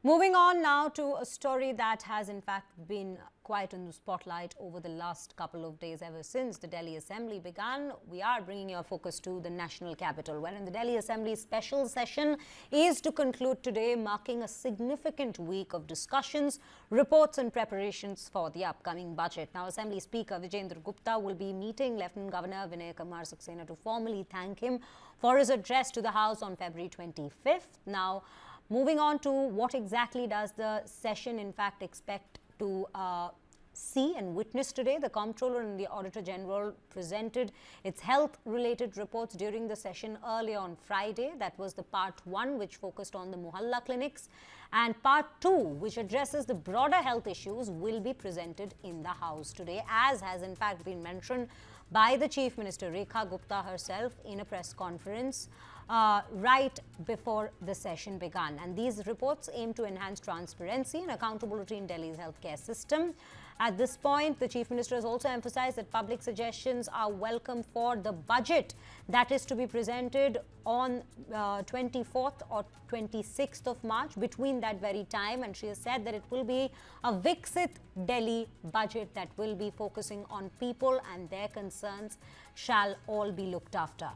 Moving on now to a story that has in fact been quite in the spotlight over the last couple of days. Ever since the Delhi Assembly began, we are bringing your focus to the national capital, wherein the Delhi Assembly's special session is to conclude today, marking a significant week of discussions, reports and preparations for the upcoming budget. Now, Assembly Speaker Vijender Gupta will be meeting Lieutenant Governor Vinay Kumar Saxena to formally thank him for his address to the House on February 25th. Now, moving on to what exactly does the session in fact expect to see and witness today, the Comptroller and the Auditor General presented its health-related reports during the session earlier on Friday. That was the part 1, which focused on the Mohalla clinics, and part 2, which addresses the broader health issues, will be presented in the House today, as has in fact been mentioned by the Chief Minister Rekha Gupta herself in a press conference right before the session began. And these reports aim to enhance transparency and accountability in Delhi's healthcare system. At this point, the Chief Minister has also emphasized that public suggestions are welcome for the budget that is to be presented on 24th or 26th of March, between that very time. And she has said that it will be a Viksit Delhi budget that will be focusing on people, and their concerns shall all be looked after.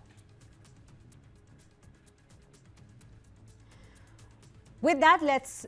With that, let's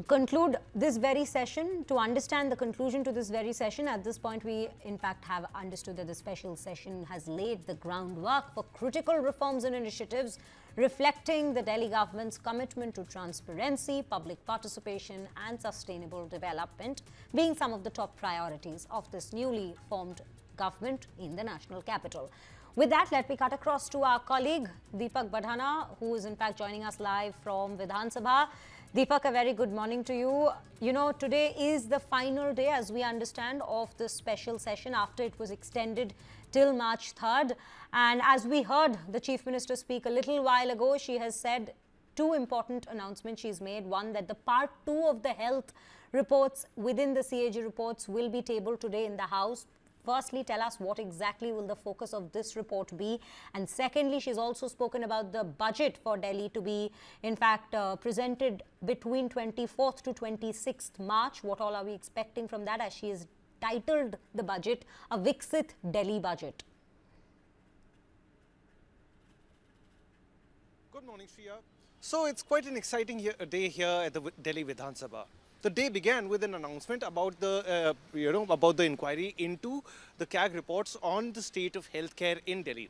conclude this very session. To understand the conclusion to this very session, at this point we in fact have understood that the special session has laid the groundwork for critical reforms and initiatives reflecting the Delhi government's commitment to transparency, public participation and sustainable development, being some of the top priorities of this newly formed government in the national capital. With that, let me cut across to our colleague Deepak Badhana, who is in fact joining us live from Vidhan Sabha. Deepak, a very good morning to you. You know, today is the final day, as we understand, of the special session after it was extended till March 3rd. And as we heard the Chief Minister speak a little while ago, she has said two important announcements she's made. One, that the part 2 of the health reports within the CAG reports will be tabled today in the House. Firstly, tell us what exactly will the focus of this report be, and secondly, she's also spoken about the budget for Delhi to be in fact presented between 24th to 26th March. What all are we expecting from that, as she has titled the budget a Viksit Delhi budget? Good morning, Shriya. So it's quite an exciting day here at the Delhi Vidhan Sabha. The day began with an announcement about the, about the inquiry into the CAG reports on the state of healthcare in Delhi.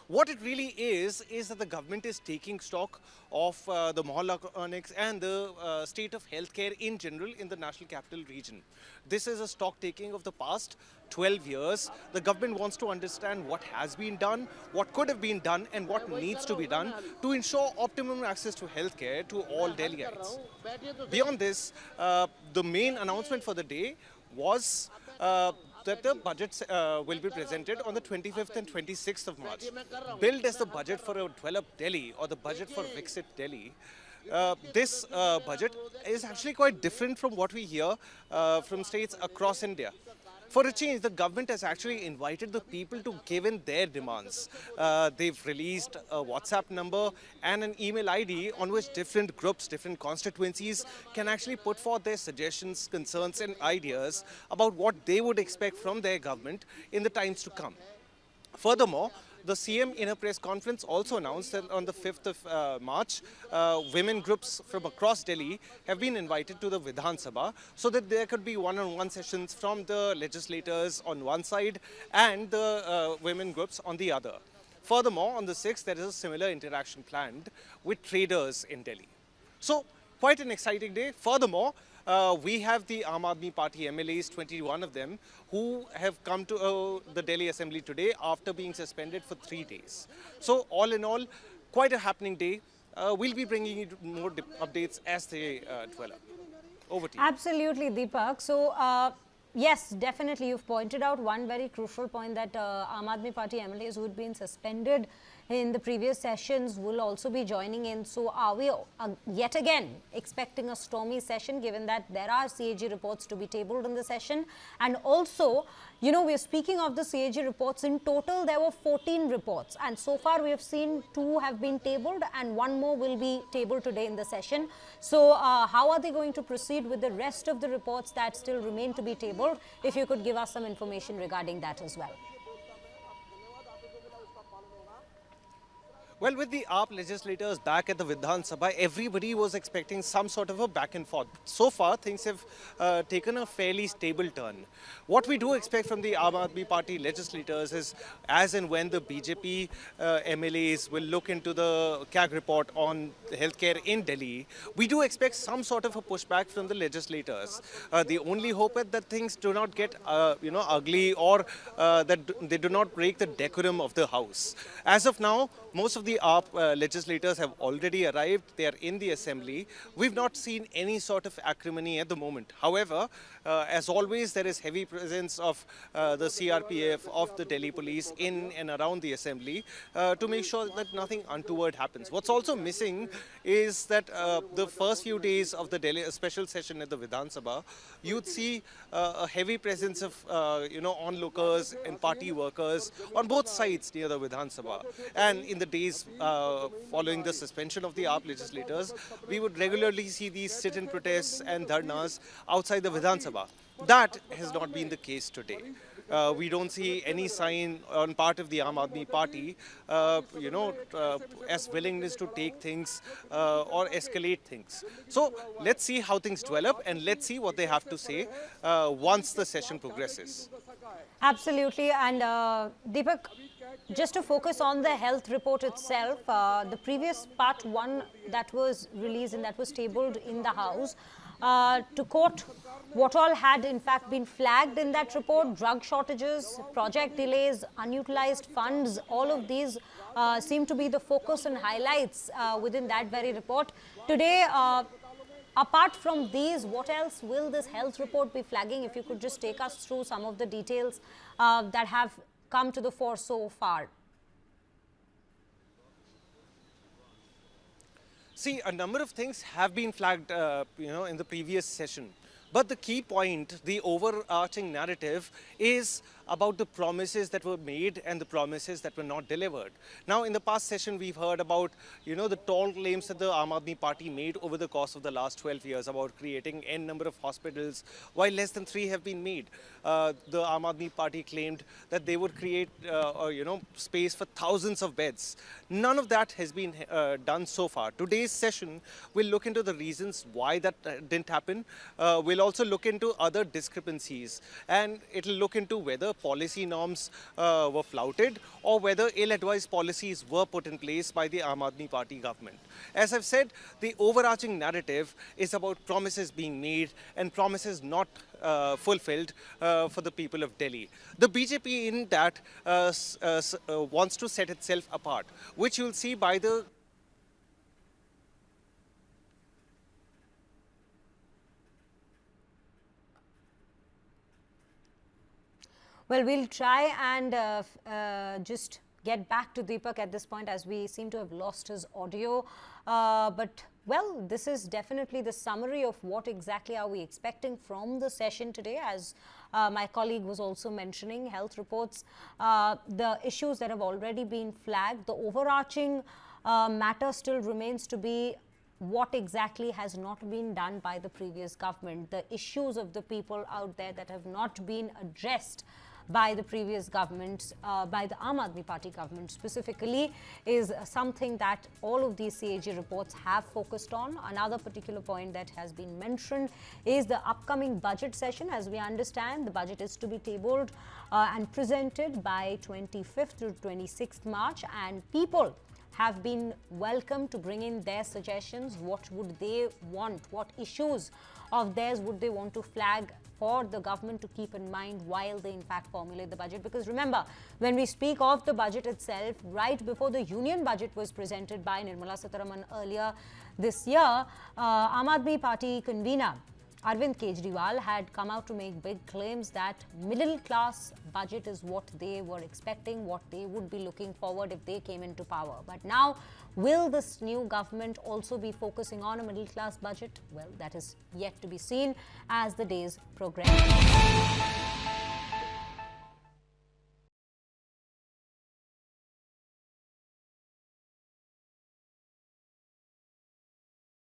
What it really is that the government is taking stock of the Mohalla clinics and the state of healthcare in general in the national capital region. This is a stock taking of the past 12 years. The government wants to understand what has been done, what could have been done, and what needs to be done to ensure optimum access to healthcare to all Delhiites. Beyond this, the main announcement for the day was that the budgets will be presented on the 25th and 26th of March. Billed as the budget for a developed Delhi, or the budget for Viksit Delhi, this budget is actually quite different from what we hear from states across India. For a change, the government has actually invited the people to give in their demands. They've released a WhatsApp number and an email ID on which different groups, different constituencies can actually put forth their suggestions, concerns and ideas about what they would expect from their government in the times to come. Furthermore, the CM in a press conference also announced that on the 5th of March, women groups from across Delhi have been invited to the Vidhan Sabha so that there could be one-on-one sessions from the legislators on one side and the women groups on the other. Furthermore, on the 6th, there is a similar interaction planned with traders in Delhi. So, quite an exciting day. Furthermore, we have the Aam Aadmi Party MLAs, 21 of them, who have come to the Delhi Assembly today after being suspended for 3 days. So all in all, quite a happening day. We'll be bringing you more updates as they develop. Over to you. Absolutely, Deepak. So, yes, definitely you've pointed out one very crucial point, that Aam Aadmi Party MLAs who had been suspended in the previous sessions will also be joining in. So are we yet again expecting a stormy session, given that there are CAG reports to be tabled in the session? And also, you know, we're speaking of the CAG reports. In total, there were 14 reports, and so far we have seen 2 have been tabled and 1 more will be tabled today in the session. So how are they going to proceed with the rest of the reports that still remain to be tabled? If you could give us some information regarding that as well. Well, with the AAP legislators back at the Vidhan Sabha, everybody was expecting some sort of a back and forth. So far, things have taken a fairly stable turn. What we do expect from the Aam Aadmi Party legislators is, as and when the BJP MLAs will look into the CAG report on healthcare in Delhi, we do expect some sort of a pushback from the legislators. The only hope is that things do not get, ugly, or that they do not break the decorum of the House. As of now, most of the AAP legislators have already arrived. They are in the assembly. We've not seen any sort of acrimony at the moment. However, as always, there is heavy presence of the CRPF, of the Delhi police in and around the assembly to make sure that nothing untoward happens. What's also missing is that the first few days of the Delhi special session at the Vidhan Sabha, you'd see a heavy presence of onlookers and party workers on both sides near the Vidhan Sabha. And in the days following the suspension of the AAP legislators, we would regularly see these sit-in protests and dharnas outside the Vidhan Sabha. That has not been the case today. We don't see any sign on part of the Aam Aadmi Party, as willingness to take things or escalate things. So let's see how things develop, and let's see what they have to say once the session progresses. Absolutely. And Deepak, just to focus on the health report itself, the previous part 1 that was released and that was tabled in the House, to quote what all had in fact been flagged in that report: drug shortages, project delays, unutilized funds, all of these seem to be the focus and highlights within that very report. Today, apart from these, what else will this health report be flagging? If you could just take us through some of the details that have come to the fore so far. See, a number of things have been flagged, in the previous session. But the key point, the overarching narrative, is about the promises that were made and the promises that were not delivered. Now, in the past session, we've heard about, the tall claims that the Aam Aadmi Party made over the course of the last 12 years about creating n number of hospitals, while less than 3 have been made. The Aam Aadmi Party claimed that they would create, space for thousands of beds. None of that has been done so far. Today's session will look into the reasons why that didn't happen. We'll also look into other discrepancies, and it'll look into whether policy norms were flouted or whether ill-advised policies were put in place by the Aam Aadmi Party government. As I've said, the overarching narrative is about promises being made and promises not fulfilled for the people of Delhi. The BJP in that wants to set itself apart, which you'll see by the Well, we'll try and just get back to Deepak at this point, as we seem to have lost his audio. But, well, this is definitely the summary of what exactly are we expecting from the session today. As my colleague was also mentioning, health reports, the issues that have already been flagged, the overarching matter still remains to be what exactly has not been done by the previous government, the issues of the people out there that have not been addressed by the previous governments, by the Aam Aadmi Party government specifically, is something that all of these CAG reports have focused on. Another particular point that has been mentioned is the upcoming budget session. As we understand, the budget is to be tabled and presented by 25th to 26th March, and people have been welcome to bring in their suggestions. What would they want? What issues of theirs would they want to flag for the government to keep in mind while they in fact formulate the budget? Because remember, when we speak of the budget itself, right before the union budget was presented by Nirmala Sitharaman earlier this year, Aam Aadmi Party convener Arvind Kejriwal had come out to make big claims that middle-class budget is what they were expecting, what they would be looking forward if they came into power. But now, will this new government also be focusing on a middle-class budget? Well, that is yet to be seen as the days progress.